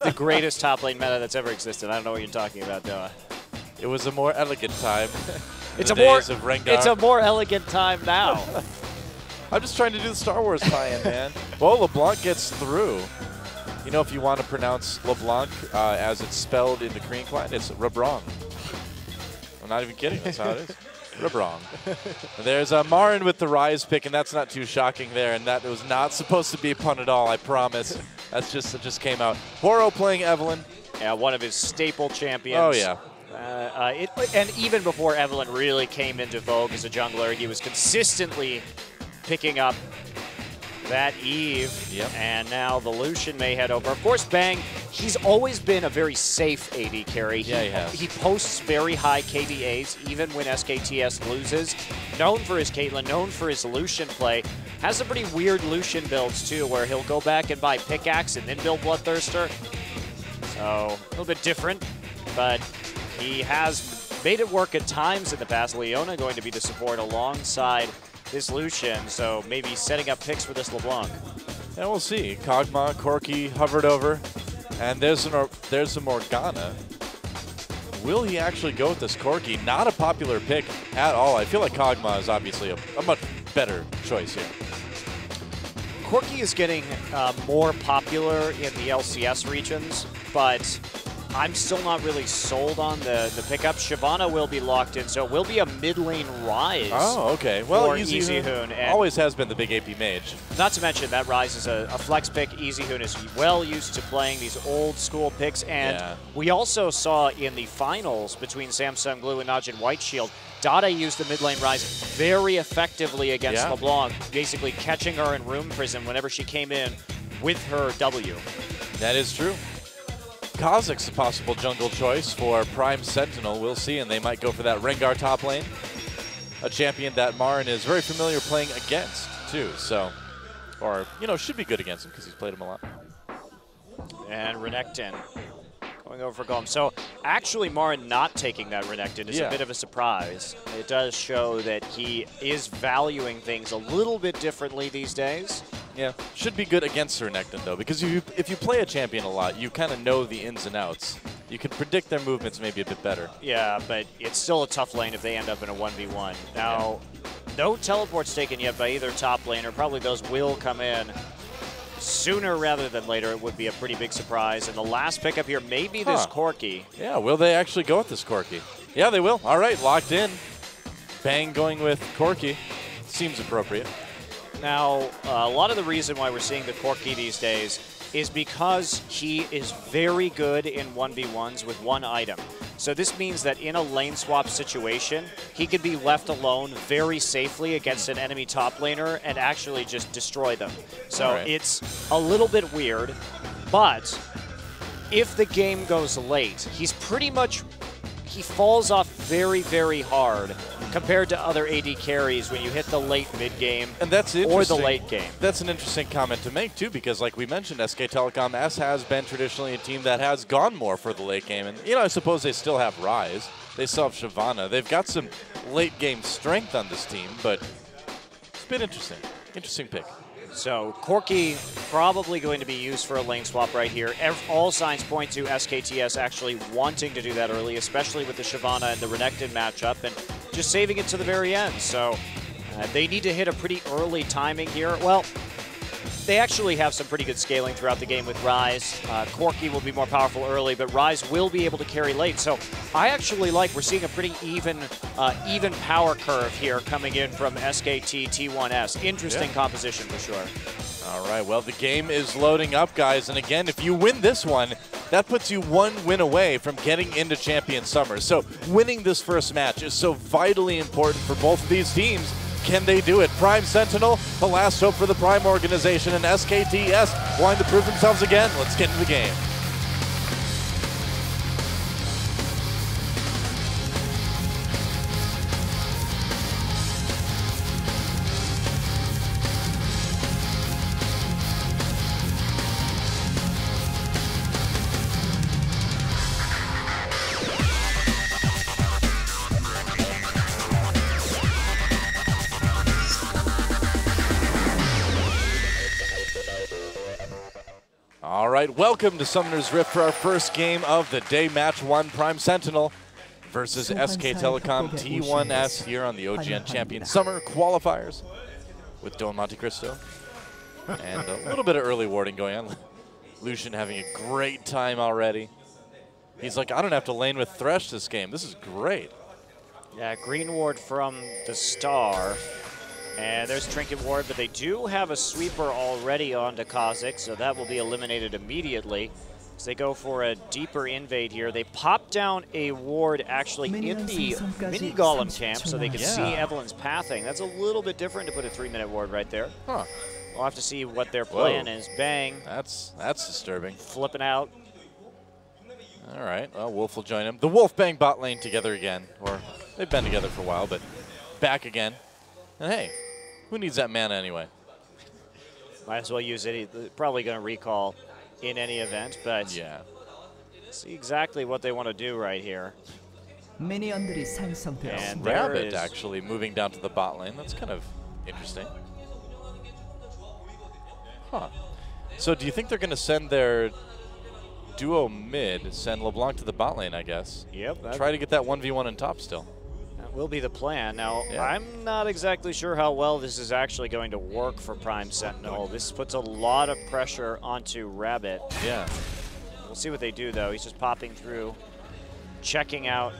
the greatest top lane meta that's ever existed. I don't know what you're talking about, Noah. It was a more elegant time. It's It's a more elegant time now. I'm just trying to do the Star Wars tie-in, man. Well, LeBlanc gets through. You know, if you want to pronounce LeBlanc as it's spelled in the Korean client, it's Rebrong. I'm not even kidding. That's how it is. Rebrong. There's Marin with the Rise pick, and that's not too shocking there. And that was not supposed to be a pun at all, I promise. It just came out. Horo playing Evelyn. Yeah, one of his staple champions. Oh, yeah. And even before Evelyn really came into vogue as a jungler, he was consistently picking up that Eve. Yep. And now the Lucian may head over. Of course, Bang, he's always been a very safe AD carry. Yeah, he has. He posts very high KDAs, even when SKTS loses. Known for his Caitlyn, known for his Lucian play. Has some pretty weird Lucian builds, too, where he'll go back and buy Pickaxe and then build Bloodthirster. So, a little bit different, but he has made it work at times in the past. Leona going to be the support alongside this Lucian, so maybe setting up picks for this LeBlanc. And we'll see. Kog'Maw, Corki hovered over, and there's a Morgana. Will he actually go with this Corki? Not a popular pick at all. I feel like Kog'Maw is obviously a much better choice here. Corki is getting more popular in the LCS regions, but I'm still not really sold on the pickup. Shyvana will be locked in, so it will be a mid lane Rise. Oh, okay. Well, Easyhoon always has been the big AP mage. Not to mention that Rise is a flex pick. Easyhoon is well used to playing these old school picks, and we also saw in the finals between Samsung Blue and Najin Whiteshield, Dada used the mid lane Rise very effectively against LeBlanc, basically catching her in Room Prison whenever she came in with her W. That is true. Kha'Zix's a possible jungle choice for Prime Sentinel. We'll see, and they might go for that Rengar top lane. A champion that Marin is very familiar playing against, too. So, or, you know, should be good against him because he's played him a lot. And Renekton going over for Golem. So, actually, Marin not taking that Renekton is a bit of a surprise. It does show that he is valuing things a little bit differently these days. Yeah, should be good against Renekton, though, because if you play a champion a lot, you kind of know the ins and outs. You can predict their movements maybe a bit better. Yeah, but it's still a tough lane if they end up in a 1v1. Now, no teleports taken yet by either top laner. Probably those will come in sooner rather than later. It would be a pretty big surprise. And the last pickup here may be this Corki. Yeah, will they actually go with this Corki? Yeah, they will. All right, locked in. Bang going with Corki. Seems appropriate. Now, a lot of the reason why we're seeing the Corki these days is because he is very good in 1v1s with one item. So this means that in a lane swap situation, he could be left alone very safely against an enemy top laner and actually just destroy them. So it's a little bit weird, but if the game goes late, he's pretty much, he falls off very, very hard compared to other AD carries when you hit the late mid-game or the late game. That's an interesting comment to make, too, because like we mentioned, SK has been traditionally a team that has gone more for the late game. And, you know, I suppose they still have Rise. They still have Shyvana. They've got some late-game strength on this team, but it's been interesting. Interesting pick. So Corki probably going to be used for a lane swap right here. All signs point to SKTS actually wanting to do that early, especially with the Shyvana and the Renekton matchup, and just saving it to the very end. So they need to hit a pretty early timing here. Well, they actually have some pretty good scaling throughout the game with Rise. Corki will be more powerful early, but Rise will be able to carry late. So I actually like, we're seeing a pretty even power curve here coming in from SKTT1S. Interesting composition for sure. All right, well, the game is loading up, guys. And again, if you win this one, that puts you one win away from getting into Champion Summer. So winning this first match is so vitally important for both of these teams. Can they do it? Prime Sentinel, the last hope for the Prime organization, and SKTS wanting to prove themselves again. Let's get into the game. All right, welcome to Summoner's Rift for our first game of the day, match 1, Prime Sentinel versus SK Telecom T1S here on the OGN Champion Summer Qualifiers with Don Monte Cristo. And a little bit of early warding going on. Lucian having a great time already. He's like, I don't have to lane with Thresh this game. This is great. Yeah, green ward from the Star. And there's Trinket Ward, but they do have a sweeper already onto Kha'Zix, so that will be eliminated immediately. As they go for a deeper invade here. They pop down a ward actually in the mini golem camp so they can see Evelyn's pathing. That's a little bit different to put a 3-minute ward right there. Huh. We'll have to see what their plan is. Bang. That's disturbing. Flipping out. All right, well, Wolf will join him. The Wolf Bang bot lane together again, or they've been together for a while, but back again. And hey, who needs that mana anyway? Might as well use it. He's probably going to recall in any event, but yeah. See exactly what they want to do right here. And Rabbit actually moving down to the bot lane. That's kind of interesting. Huh. So do you think they're going to send their duo mid, send LeBlanc to the bot lane, I guess? Yep. Try to get that 1v1 in top still. That will be the plan. Now, I'm not exactly sure how well this is actually going to work for Prime Sentinel. This puts a lot of pressure onto Rabbit. Yeah. We'll see what they do, though. He's just popping through, checking out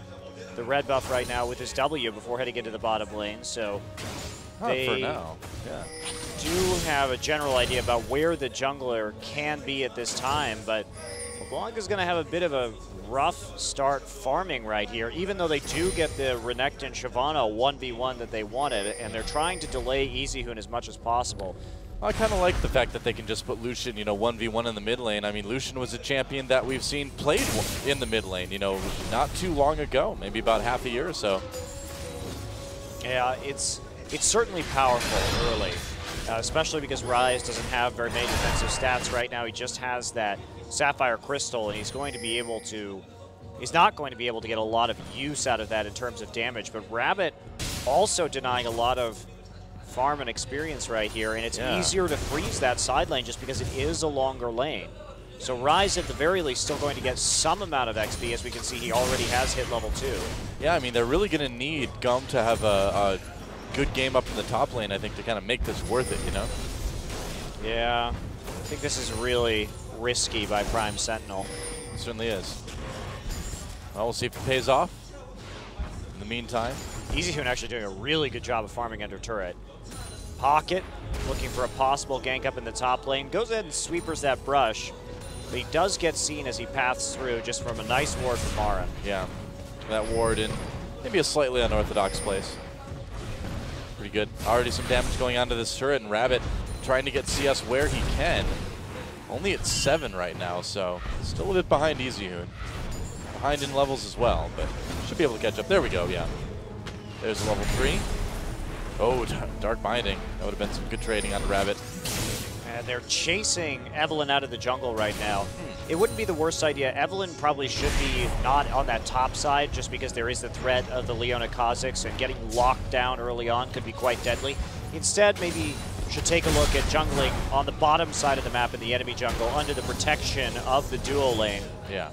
the red buff right now with his W before heading into the bottom lane. So they for now. Yeah. do have a general idea about where the jungler can be at this time, but LeBlanc is going to have a bit of a rough start farming right here, even though they do get the Renekton and Shyvana 1v1 that they wanted, and they're trying to delay EasyHoon as much as possible. I kind of like the fact that they can just put Lucian, 1v1 in the mid lane. I mean, Lucian was a champion that we've seen played in the mid lane, not too long ago, maybe about half a year or so. Yeah, it's certainly powerful early, especially because Ryze doesn't have very many defensive stats right now. He just has that Sapphire Crystal, and he's not going to be able to get a lot of use out of that in terms of damage. But Rabbit also denying a lot of farm and experience right here, and it's easier to freeze that side lane just because it is a longer lane. So Ryze, at the very least, still going to get some amount of XP. As we can see, he already has hit level 2. Yeah, I mean, they're really going to need Gum to have a good game up in the top lane, I think, to kind of make this worth it, Yeah, I think this is really risky by Prime Sentinel. It certainly is. Well, we'll see if it pays off. In the meantime, EasyHoon actually doing a really good job of farming under turret. Pocket looking for a possible gank up in the top lane. Goes ahead and sweepers that brush, but he does get seen as he paths through just from a nice ward from Mara. Yeah, that ward in maybe a slightly unorthodox place. Pretty good. Already some damage going onto this turret, and Rabbit trying to get CS where he can. Only at 7 right now, so still a bit behind EasyHoon. Behind in levels as well, but should be able to catch up. There we go, yeah. There's level 3. Oh, Dark Binding. That would have been some good trading on the Rabbit. And they're chasing Evelyn out of the jungle right now. It wouldn't be the worst idea. Evelyn probably should be not on that top side just because there is the threat of the Leona Kha'Zix, and getting locked down early on could be quite deadly. Instead, maybe should take a look at jungling on the bottom side of the map in the enemy jungle under the protection of the duo lane. Yeah.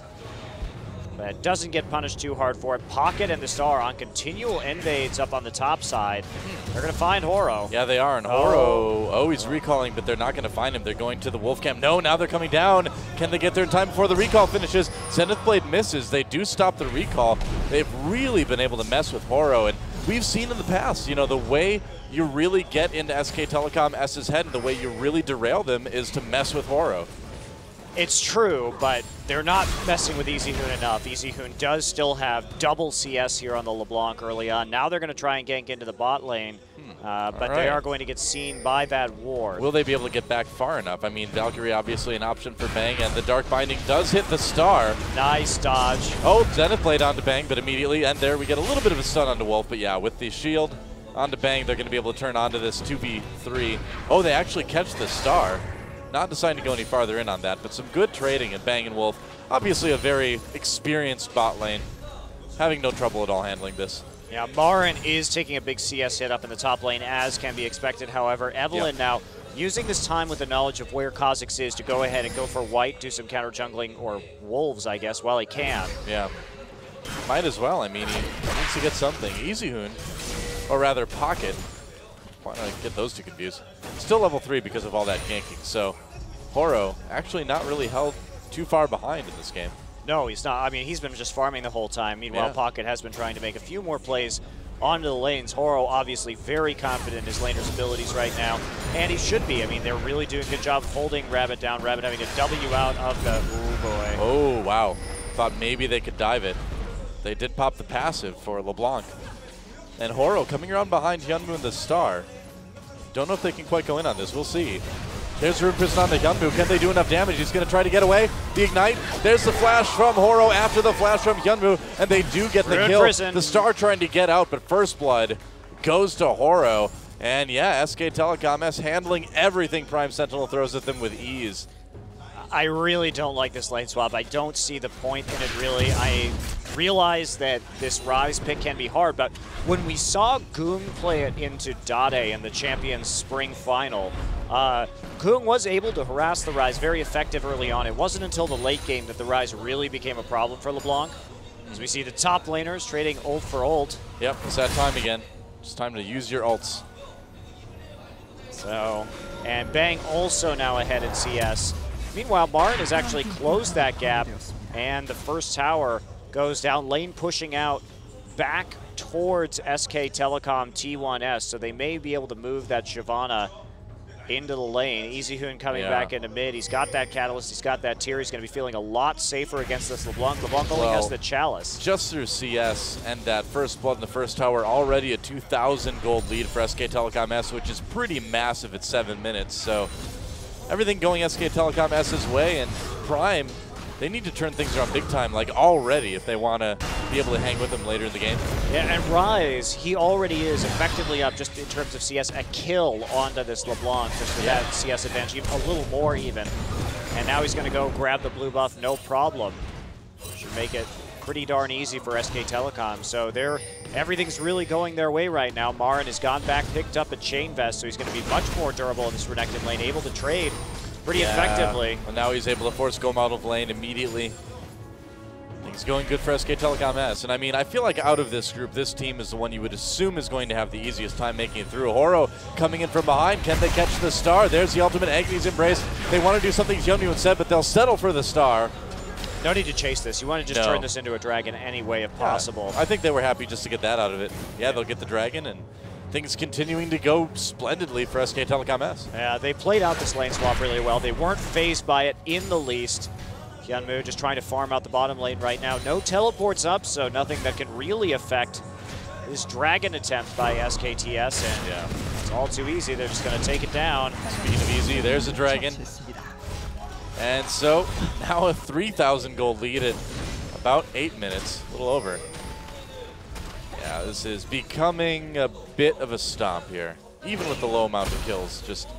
But doesn't get punished too hard for it. Pocket and the Star on continual invades up on the top side. They're going to find Horo. Yeah, they are. And Horo, he's recalling, but they're not going to find him. They're going to the Wolf Camp. No, now they're coming down. Can they get there in time before the recall finishes? Zenith Blade misses. They do stop the recall. They've really been able to mess with Horo. And we've seen in the past, the way you really get into SK Telecom S's head and the way you really derail them is to mess with Horo. It's true, but they're not messing with EasyHoon enough. EasyHoon does still have double CS here on the LeBlanc early on. Now they're going to try and gank into the bot lane, but they are going to get seen by that ward. Will they be able to get back far enough? I mean, Valkyrie obviously an option for Bang, and the Dark Binding does hit the Star. Nice dodge. Oh, Zenith Blade onto Bang, but immediately, and there we get a little bit of a stun onto Wolf, but yeah, with the shield onto Bang, they're going to be able to turn onto this 2v3. Oh, they actually catch the Star. Not deciding to go any farther in on that, but some good trading at Bang and Wolf. Obviously a very experienced bot lane, having no trouble at all handling this. Yeah, Marin is taking a big CS hit up in the top lane, as can be expected. However, Evelyn now using this time with the knowledge of where Kha'Zix is to go ahead and go for white, do some counter jungling, or wolves, I guess, while he can. Yeah. Might as well. I mean, he needs to get something. Easy Hoon, or rather Pocket. Why not get those two confused? Still level 3 because of all that ganking. So Horo actually not really held too far behind in this game. No, he's not. I mean, he's been just farming the whole time. Meanwhile, Pocket has been trying to make a few more plays onto the lanes. Horo obviously very confident in his laner's abilities right now, and he should be. I mean, they're really doing a good job of holding Rabbit down. Rabbit having a W out of the, ooh boy. Oh, wow. Thought maybe they could dive it. They did pop the passive for LeBlanc. And Horo coming around behind Hyunwoo and the Star. Don't know if they can quite go in on this. We'll see. There's Rune Prison on the Hyunwoo. Can they do enough damage? He's going to try to get away. The Ignite. There's the flash from Horo after the flash from Hyunwoo. And they do get the kill. The Star trying to get out, but First Blood goes to Horo. And yeah, SK Telecom handling everything Prime Sentinel throws at them with ease. I really don't like this lane swap. I don't see the point in it, really. I realize that this Rise pick can be hard, but when we saw Goong play it into Dade in the Champions Spring Final, Goong was able to harass the Rise very effective early on. It wasn't until the late game that the Rise really became a problem for LeBlanc. As we see the top laners trading ult for ult. Yep, it's that time again. It's time to use your ults. So, and Bang also now ahead in CS. Meanwhile, Marin has actually closed that gap, and the first tower goes down, lane pushing out back towards SK Telecom T1S, so they may be able to move that Shyvana into the lane. Easy Hoon coming back into mid. He's got that Catalyst, he's got that Tier. He's going to be feeling a lot safer against this LeBlanc. LeBlanc only has the Chalice. Just through CS and that First Blood in the first tower, already a 2,000 gold lead for SK Telecom S, which is pretty massive at 7 minutes. So everything going SK Telecom S's way, and Prime, they need to turn things around big time, like already, if they want to be able to hang with them later in the game. Yeah, and Rise, he already is effectively up just in terms of CS, a kill onto this LeBlanc, just with that CS advantage, even a little more even. And now he's going to go grab the blue buff, no problem. Should make it pretty darn easy for SK Telecom. So everything's really going their way right now. Marin has gone back, picked up a Chain Vest, so he's going to be much more durable in this Renekton lane, able to trade pretty effectively. And now he's able to force Gome out of lane immediately. Things going good for SK Telecom S. And I mean, I feel like out of this group, this team is the one you would assume is going to have the easiest time making it through. Horo coming in from behind. Can they catch the Star? There's the ultimate Agnes Embrace. They want to do something Hyunwoo instead, but they'll settle for the Star. No need to chase this. You want to just turn this into a dragon any way if possible. I think they were happy just to get that out of it. Yeah, they'll get the dragon, and things continuing to go splendidly for SK Telecom S. Yeah, they played out this lane swap really well. They weren't phased by it in the least. Hyunwoo just trying to farm out the bottom lane right now. No teleports up, so nothing that can really affect this dragon attempt by SKTS. And it's all too easy. They're just going to take it down. Speaking of easy, there's a dragon. And so now a 3,000 gold lead at about 8 minutes, a little over. Yeah, this is becoming a bit of a stomp here, even with the low amount of kills. Just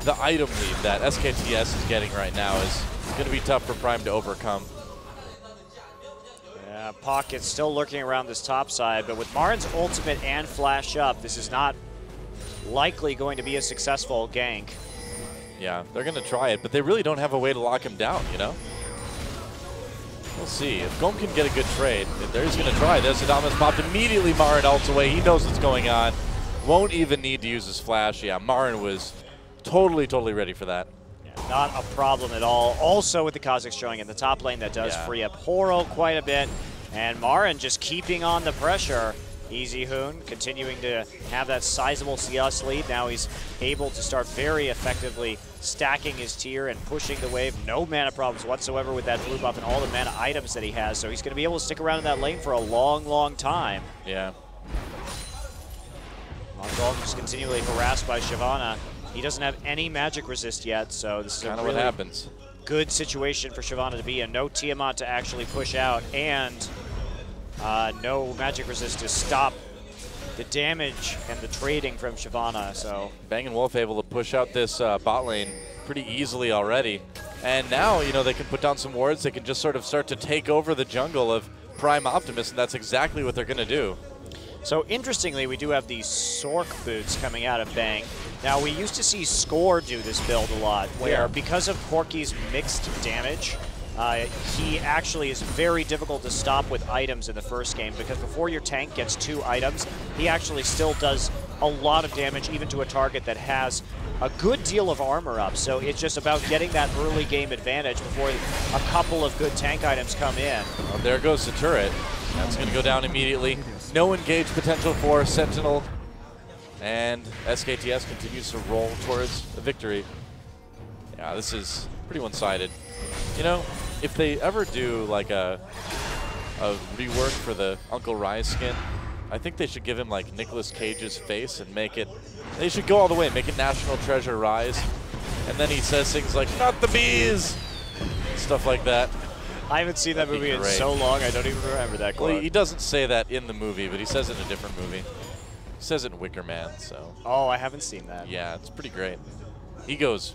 the item lead that SKTS is getting right now is going to be tough for Prime to overcome. Yeah, Pocket's still lurking around this top side, but with Marin's ultimate and flash up, this is not likely going to be a successful gank. Yeah, they're going to try it, but they really don't have a way to lock him down, you know? We'll see. If Gome can get a good trade, he's going to try. There's Adamas popped immediately. Marin ults away. He knows what's going on. Won't even need to use his flash. Yeah, Marin was totally ready for that. Yeah, not a problem at all. Also with the Kha'Zix showing in the top lane, that does free up Horo quite a bit. And Marin just keeping on the pressure. Easy Hoon continuing to have that sizable CS lead. Now he's able to start very effectively stacking his tier and pushing the wave. No mana problems whatsoever with that blue buff and all the mana items that he has. So he's going to be able to stick around in that lane for a long time. Yeah. Mongol just continually harassed by Shyvana. He doesn't have any magic resist yet, so this is kind of really what happens. Good situation for Shyvana to be in. No Tiamat to actually push out, and no magic resist to stop the damage and the trading from Shyvana. So Bang and Wolf able to push out this bot lane pretty easily already. And now, you know, they can put down some wards. They can just sort of start to take over the jungle of Prime Optimus, and that's exactly what they're going to do. So interestingly, we do have these Sork boots coming out of Bang. Now, we used to see Score do this build a lot, where because of Corki's mixed damage, he actually is very difficult to stop with items in the first game, because before your tank gets 2 items, he actually still does a lot of damage even to a target that has a good deal of armor up. So it's just about getting that early game advantage before a couple of good tank items come in. Well, there goes the turret. That's going to go down immediately. No engage potential for Sentinel. And SKTS continues to roll towards a victory. Yeah, this is pretty one-sided. You know, if they ever do like a rework for the Uncle Rise skin, I think they should give him like Nicolas Cage's face and make it, they should go all the way, make it National Treasure Rise. And then he says things like, "Not the bees!" Stuff like that. I haven't seen that movie in so long, I don't even remember that quote. Well, he doesn't say that in the movie, but he says it in a different movie. He says it in Wicker Man, so. Oh, I haven't seen that. Yeah, it's pretty great. He goes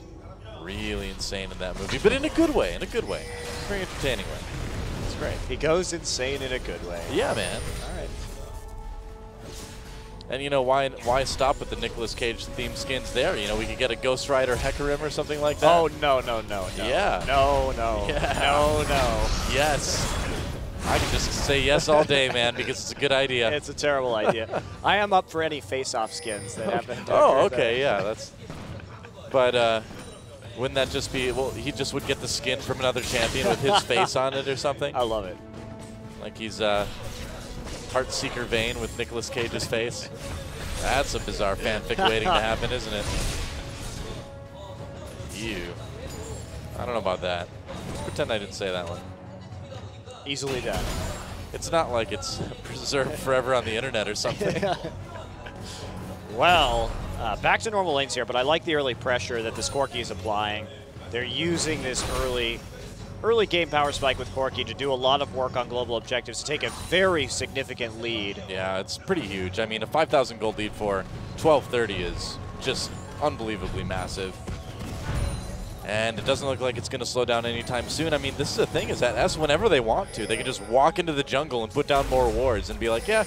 really insane in that movie, but in a good way, Very entertaining way. It's great. He goes insane in a good way. Yeah, man. All right. And you know, why stop with the Nicolas Cage theme skins there? You know, we could get a Ghost Rider Hecarim or something like that. Oh, no. Yeah. No. Yeah. No. Yes. I can just say yes all day, man, because it's a good idea. It's a terrible idea. I am up for any face-off skins that have been done. Oh, okay, yeah, that's. But wouldn't that just be? Well, he just would get the skin from another champion with his face on it or something. I love it. Like he's Heartseeker Vayne with Nicolas Cage's face. That's a bizarre fanfic waiting to happen, isn't it? Ew. I don't know about that. Let's pretend I didn't say that one. Easily done. It's not like it's preserved forever on the internet or something. Well, back to normal lanes here, but I like the early pressure that this Corki is applying. They're using this early game power spike with Corki to do a lot of work on global objectives to take a very significant lead. Yeah, it's pretty huge. I mean, a 5,000 gold lead for 1230 is just unbelievably massive. And it doesn't look like it's going to slow down anytime soon. I mean, this is the thing, is that S, whenever they want to, they can just walk into the jungle and put down more wards and be like, yeah,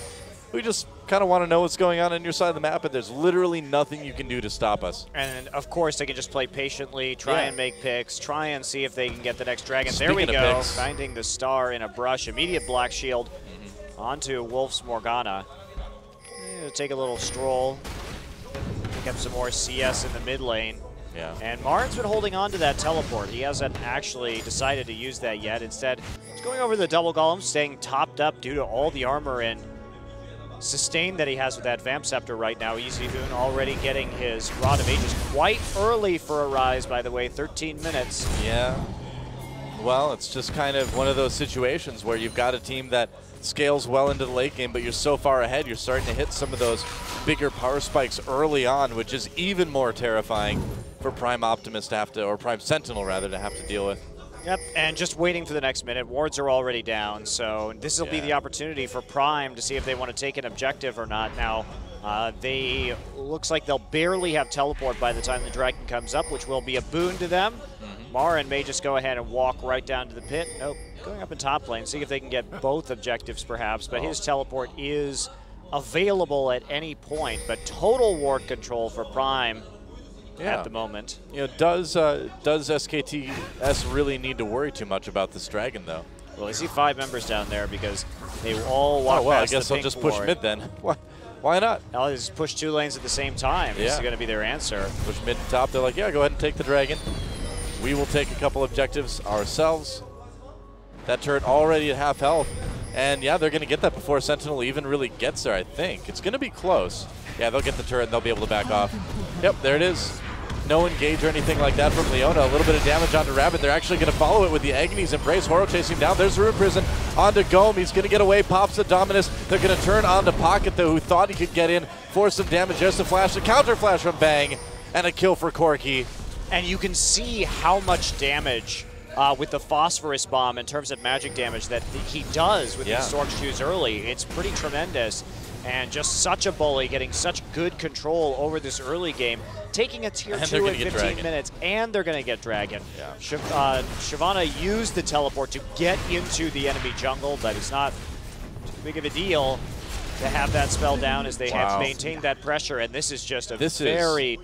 we just kind of want to know what's going on your side of the map, but there's literally nothing you can do to stop us. And, of course, they can just play patiently, try and make picks, try and see if they can get the next dragon. Speaking there we of go, picks. finding the star in a brush. Immediate black shield onto Wolf's Morgana. Take a little stroll, pick up some more CS in the mid lane. Yeah. And Marin's been holding on to that teleport. He hasn't actually decided to use that yet. Instead, he's going over the double golem, staying topped up due to all the armor and sustain that he has with that Vamp Scepter right now. EasyHoon already getting his Rod of Ages quite early for a Rise, by the way, 13 minutes. Yeah. Well, it's just kind of one of those situations where you've got a team that scales well into the late game, but you're so far ahead, you're starting to hit some of those bigger power spikes early on, which is even more terrifying for Prime Optimus to have to, or Prime Sentinel rather, to have to deal with. Yep, and just waiting for the next minute. Wards are already down, so this will be the opportunity for Prime to see if they want to take an objective or not. Now, they looks like they'll barely have teleport by the time the dragon comes up, which will be a boon to them. Marin may just go ahead and walk right down to the pit. Nope, going up in top lane, see if they can get both objectives perhaps, but his teleport is available at any point, but total ward control for Prime at the moment. You know, does SKTS really need to worry too much about this dragon, though? Well, I see 5 members down there because they all walk past I guess the they'll pink just push ward. mid then. Why not? Now they just push 2 lanes at the same time. This is going to be their answer. Push mid and top. They're like, yeah, go ahead and take the dragon. We will take a couple objectives ourselves. That turret already at half health. And yeah, they're going to get that before Sentinel even really gets there, I think. It's going to be close. Yeah, they'll get the turret and they'll be able to back off. Yep, there it is. No engage or anything like that from Leona. A little bit of damage onto Rabbit. They're actually going to follow it with the Agony's Embrace. Horo chasing him down. There's Ruin Prison onto Gome. He's going to get away. Pops the Dominus. They're going to turn onto Pocket, though, who thought he could get in for some damage. There's a flash. A counter flash from Bang. And a kill for Corki. And you can see how much damage with the Phosphorus Bomb in terms of magic damage that he does with these Stork Shoes early. It's pretty tremendous. And just such a bully, getting such good control over this early game. Taking a tier 2 in 15 minutes, and they're going to get Dragon. Yeah. Shyvana used the teleport to get into the enemy jungle, but it's not too big of a deal. to have that spell down as they have maintained that pressure, and this is just a very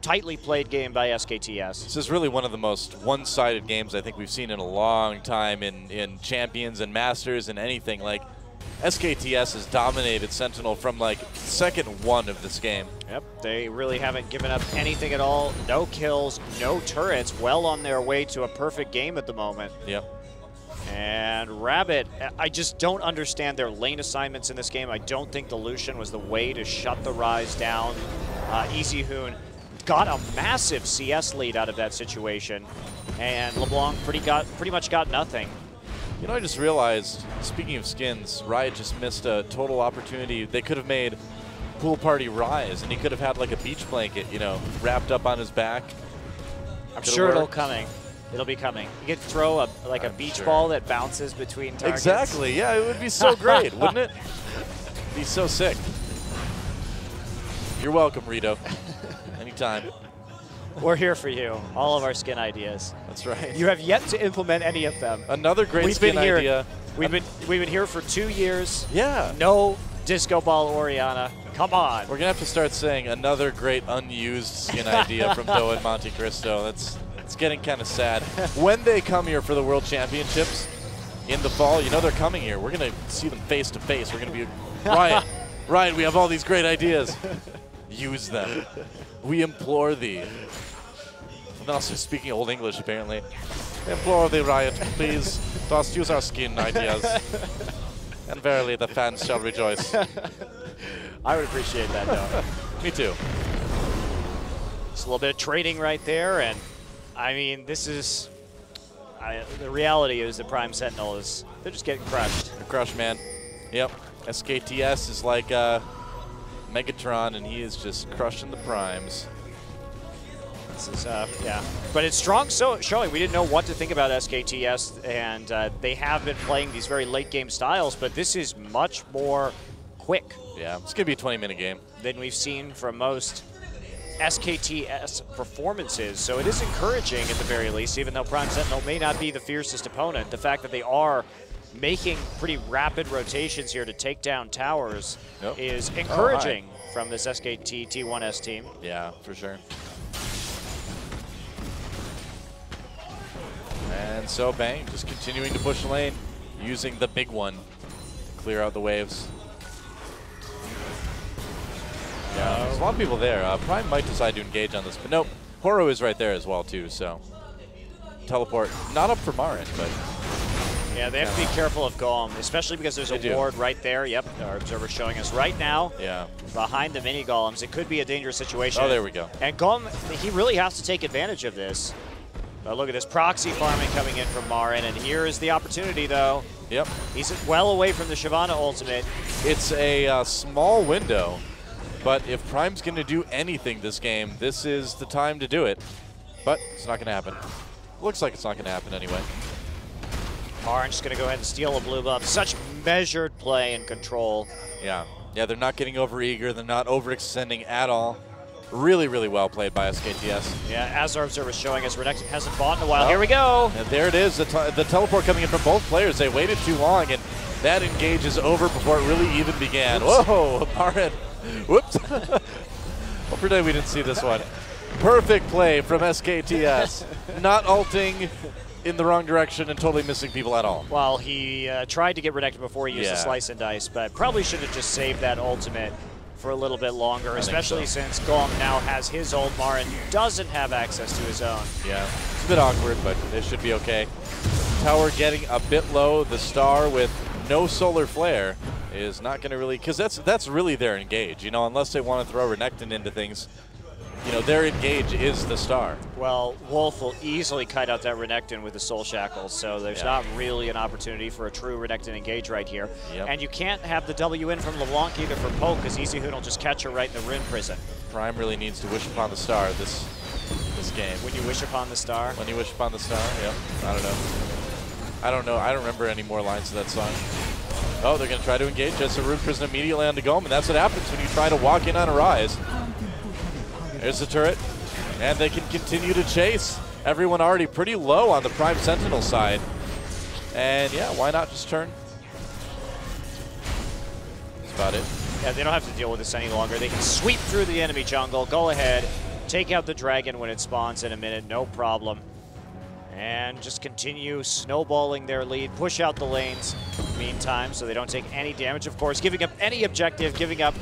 tightly played game by SKTS. This is really one of the most one-sided games I think we've seen in a long time in Champions and Masters and anything. Like, SKTS has dominated Sentinel from like second one of this game. Yep, they really haven't given up anything at all. No kills, no turrets, well on their way to a perfect game at the moment. Yep. And Rabbit, I just don't understand their lane assignments in this game. I don't think the Lucian was the way to shut the Rise down. Easy Hoon got a massive CS lead out of that situation, and LeBlanc pretty much got nothing. You know, I just realized, speaking of skins, Riot just missed a total opportunity. They could have made Pool Party Rise, and he could have had like a beach blanket, you know, wrapped up on his back. I'm sure it'll be coming. You could throw a beach ball that bounces between targets. Exactly, yeah, it would be so great, wouldn't it? It'd be so sick. You're welcome, Rito. Anytime. We're here for you. All of our skin ideas. That's right. You have yet to implement any of them. Another great skin idea. We've been here for 2 years. Yeah. No Disco Ball Oriana. Come on. We're gonna have to start saying another great unused skin idea from Doha and Monte Cristo. It's getting kind of sad. When they come here for the World Championships in the fall, you know they're coming here. We're gonna see them face to face. We're gonna be Riot, we have all these great ideas. Use them. We implore thee. And also speaking Old English, apparently. Implore thee, Riot, please, dost use our skin ideas. And verily, the fans shall rejoice. I would appreciate that, though. Me too. Just a little bit of trading right there, and I mean, this is the reality is that Prime Sentinel they're just getting crushed. They're crushed, man. Yep. SKTS is like Megatron, and he is just crushing the primes. This is, yeah. But it's strong showing. We didn't know what to think about SKTS, and they have been playing these very late-game styles, but this is much more quick. Yeah, it's going to be a 20-minute game. Than we've seen from most SKTS performances. So it is encouraging at the very least, even though Prime Sentinel may not be the fiercest opponent. The fact that they are making pretty rapid rotations here to take down towers is encouraging from this SKTT1S team. Yeah, for sure. And so Bang just continuing to push lane, using the big one to clear out the waves. Yeah, there's a lot of people there. Prime might decide to engage on this, but nope. Horo is right there as well too, so teleport. Not up for Marin, but yeah, they have to be careful of Golem, especially because there's a ward right there. Yep, our observer's showing us right now. Yeah. Behind the mini Golems. It could be a dangerous situation. Oh, there we go. And Golem, he really has to take advantage of this. But look at this proxy farming coming in from Marin, and here is the opportunity, though. Yep. He's well away from the Shyvana ultimate. It's a small window, but if Prime's going to do anything this game, this is the time to do it. But it's not going to happen. Looks like it's not going to happen anyway. Marin's just going to go ahead and steal a blue buff. Such measured play and control. Yeah. Yeah, they're not getting over-eager. They're not overextending at all. Really, really well played by SKTS. Yeah, as our observer's showing us, Renekton hasn't fought in a while. Here we go. And there it is, the teleport coming in from both players. They waited too long, and that engage is over before it really even began. Oops. Whoa, Marin. Whoops. Hope for day we didn't see this one. Perfect play from SKTS. Not ulting in the wrong direction and totally missing people at all. Well, he tried to get Renekton before he used the slice and dice, but probably should have just saved that ultimate for a little bit longer, especially since Golem now has his ult. Marin doesn't have access to his own. Yeah, it's a bit awkward, but it should be okay. Tower getting a bit low. The Star with no solar flare is not going to really, because that's really their engage, you know, unless they want to throw Renekton into things. You know, their engage is the Star. Well, Wolf will easily kite out that Renekton with the Soul Shackles, so there's not really an opportunity for a true Renekton engage right here. Yep. And you can't have the W in from LeBlanc either for poke, because Easy Hoon will just catch her right in the Rune Prison. Prime really needs to wish upon the Star this game. When you wish upon the Star? When you wish upon the Star, yep. I don't know. I don't remember any more lines of that song. Oh, they're going to try to engage. Just a Rune Prison immediately on the Golem, and that's what happens when you try to walk in on a Rise. There's the turret, and they can continue to chase. Everyone already pretty low on the Prime Sentinel side. And yeah, why not just turn? about it. Yeah, they don't have to deal with this any longer. They can sweep through the enemy jungle, go ahead, take out the dragon when it spawns in a minute, no problem. And just continue snowballing their lead, push out the lanes meantime so they don't take any damage. Of course, giving up any objective, giving up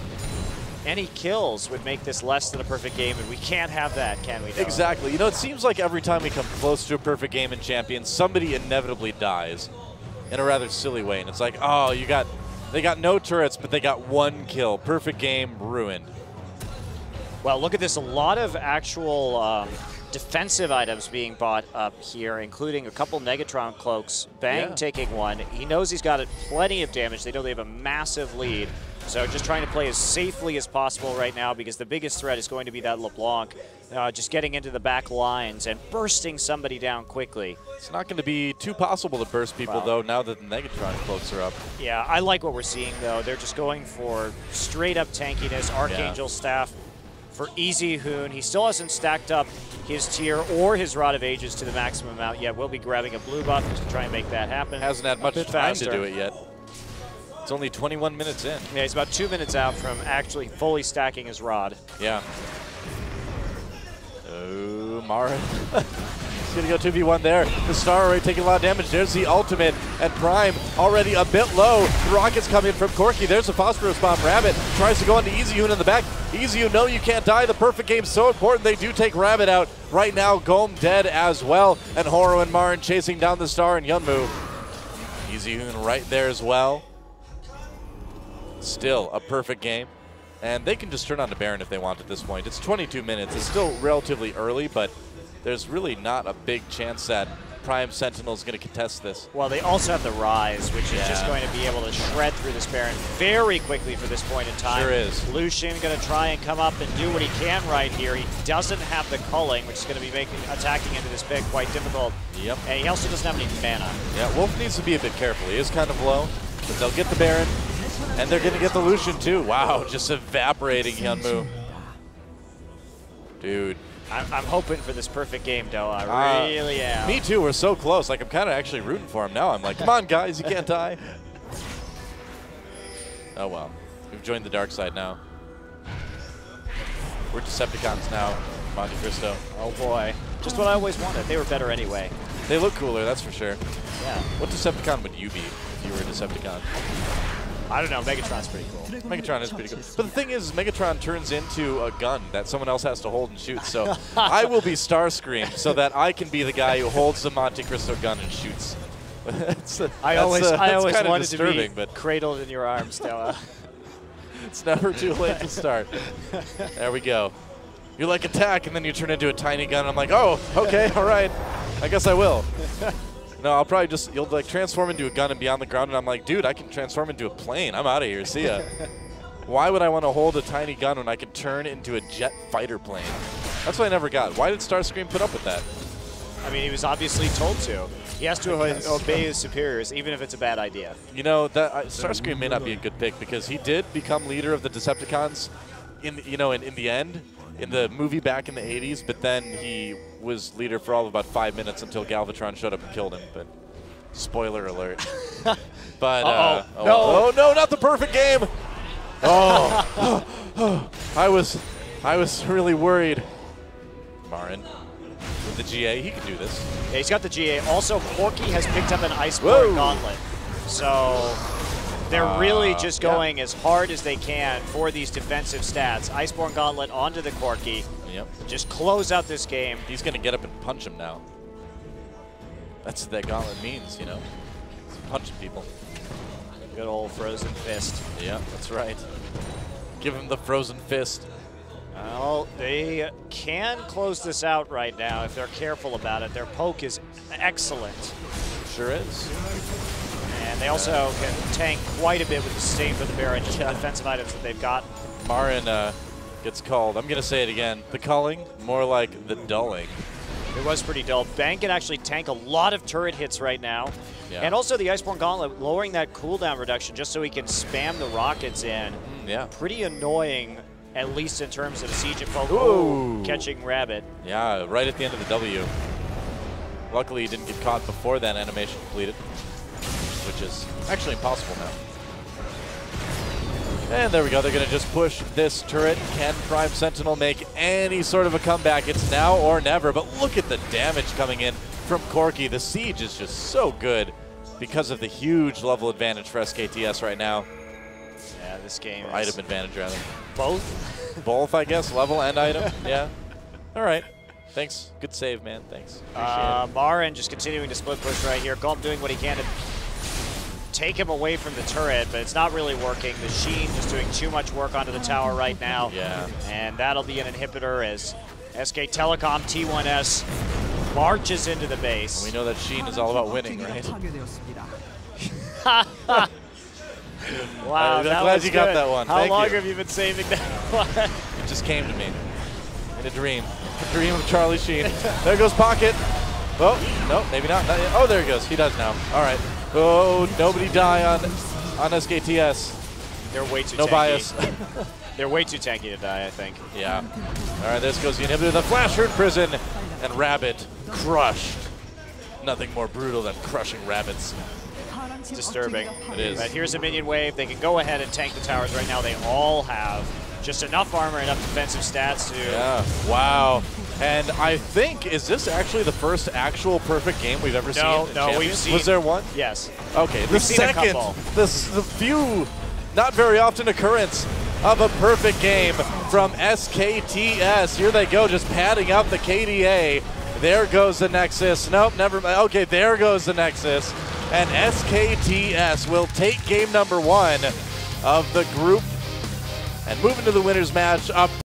any kills would make this less than a perfect game, and we can't have that, can we? Noah? Exactly. You know, it seems like every time we come close to a perfect game in Champions, somebody inevitably dies in a rather silly way. And it's like, oh, they got no turrets, but they got 1 kill. Perfect game, ruined. Well, look at this. A lot of actual defensive items being bought up here, including a couple Negatron cloaks. Bang taking one. He knows he's got plenty of damage. They know they have a massive lead. So just trying to play as safely as possible right now, because the biggest threat is going to be that LeBlanc just getting into the back lines and bursting somebody down quickly. It's not going to be too possible to burst people, though, now that the Negatron cloaks are up. Yeah, I like what we're seeing, though. They're just going for straight-up tankiness. Archangel Staff for Easy Hoon. He still hasn't stacked up his tier or his Rod of Ages to the maximum amount yet. We'll be grabbing a blue buff just to try and make that happen. Hasn't had much time to do it yet. It's only 21 minutes in. Yeah, he's about 2 minutes out from actually fully stacking his Rod. Yeah. Oh, Mara. He's going to go 2v1 there. The Star already taking a lot of damage. There's the ultimate. And Prime already a bit low. The rockets come in from Corki. There's a Phosphorus Bomb. Rabbit tries to go into Easy Hoon in the back. Easy Hoon, no, you can't die. The perfect game's so important. They do take Rabbit out. Right now, Gom dead as well. And Horo and Marin chasing down the Star and Yunmu. Easy Hoon right there as well. Still a perfect game. And they can just turn on the Baron if they want at this point. It's 22 minutes. It's still relatively early, but there's really not a big chance that Prime Sentinel is going to contest this. Well, they also have the Rise, which is just going to be able to shred through this Baron very quickly for this point in time. Sure is. Lucian going to try and come up and do what he can right here. He doesn't have the culling, which is going to be making attacking into this pick quite difficult. Yep. And he also doesn't have any mana. Yeah, Wolf needs to be a bit careful. He is kind of low, but they'll get the Baron. And they're going to get the Lucian, too. Wow, just evaporating Yunmu. Dude. I'm hoping for this perfect game, though. I really am. Me, too. We're so close. Like, I'm kind of actually rooting for him now. I'm like, come on, guys. You can't die. Oh, well. We've joined the dark side now. We're Decepticons now, Monte Cristo. Oh, boy. Just what I always wanted. They were better anyway. They look cooler, that's for sure. Yeah. What Decepticon would you be if you were a Decepticon? I don't know. Megatron's pretty cool. Megatron is pretty cool. But the thing is, Megatron turns into a gun that someone else has to hold and shoot. So I will be Starscream so that I can be the guy who holds the Monte Cristo gun and shoots. I always wanted to be but cradled in your arms, Noah. It's never too late to start. There we go. You like attack, and then you turn into a tiny gun. I'm like, oh, okay, all right. I guess I will. No, I'll probably just, you'll like transform into a gun and be on the ground, and I'm like, dude, I can transform into a plane. I'm out of here. See ya. Why would I want to hold a tiny gun when I could turn into a jet fighter plane? That's what I never got. Why did Starscream put up with that? I mean, he was obviously told to. He has to obey his superiors, even if it's a bad idea. You know, that Starscream may not be a good pick because he did become leader of the Decepticons in the end. In the movie back in the 80s, but then he was leader for all of about 5 minutes until Galvatron showed up and killed him. But spoiler alert. But oh no, not the perfect game. I was really worried. Marin with the GA, he can do this. Yeah, he's got the GA. Also, Porky has picked up an Iceborne Gauntlet, so they're really just going as hard as they can for these defensive stats. Iceborne Gauntlet onto the Corki. Yep. Just close out this game. He's going to get up and punch him now. That's what that Gauntlet means, you know. It's punching people. Good old Frozen Fist. Yeah, that's right. Give him the Frozen Fist. Well, they can close this out right now if they're careful about it. Their poke is excellent. Sure is. And they also can tank quite a bit with the sustain for the Baron, just the defensive items that they've got. Marin gets called. I'm going to say it again. The culling, more like the dulling. It was pretty dull. Bang can actually tank a lot of turret hits right now. Yeah. And also the Iceborne Gauntlet lowering that cooldown reduction just so he can spam the rockets in. Yeah. Pretty annoying, at least in terms of the siege of poke. Ooh. Catching Rabbit. Yeah, right at the end of the W. Luckily, he didn't get caught before that animation completed, which is actually impossible now. And there we go. They're going to just push this turret. Can Prime Sentinel make any sort of a comeback? It's now or never. But look at the damage coming in from Corki. The siege is just so good because of the huge level advantage for SKTS right now. Yeah, this game or is item advantage, rather. both. Both, I guess. Level and item. Yeah. All right. Thanks. Good save, man. Thanks. Appreciate it. Marin just continuing to split push right here. Gulp doing what he can to take him away from the turret, but it's not really working. The Sheen just doing too much work onto the tower right now. Yeah. And that'll be an inhibitor as SK Telecom T1S marches into the base. We know that Sheen is all about winning, right? Wow, I'm that glad was you got good. that one. How Thank long you. have you been saving that one? It just came to me in a dream. A dream of Charlie Sheen. There goes Pocket. Oh, no, maybe not. Not yet. Oh, there he goes. He does now. All right. Oh, nobody die on SKTS. They're way too No tanky. bias. They're way too tanky to die, I think. Yeah. All right, this goes the inhibitor. The Flash Herd Prison. And Rabbit crushed. Nothing more brutal than crushing rabbits. It's disturbing. It is. But here's a minion wave. They can go ahead and tank the towers right now. They all have just enough armor, enough defensive stats to... Yeah. Wow. And I think, is this actually the first actual perfect game we've ever seen? No, in no, we've Champions? seen... Was there one? Yes. Okay, the We've seen a second, couple. the few, not very often occurrence of a perfect game from SKTS. Here they go, just padding up the KDA. There goes the Nexus. Nope, never mind. Okay, there goes the Nexus. And SKTS will take game number 1 of the group and move into the winner's match up.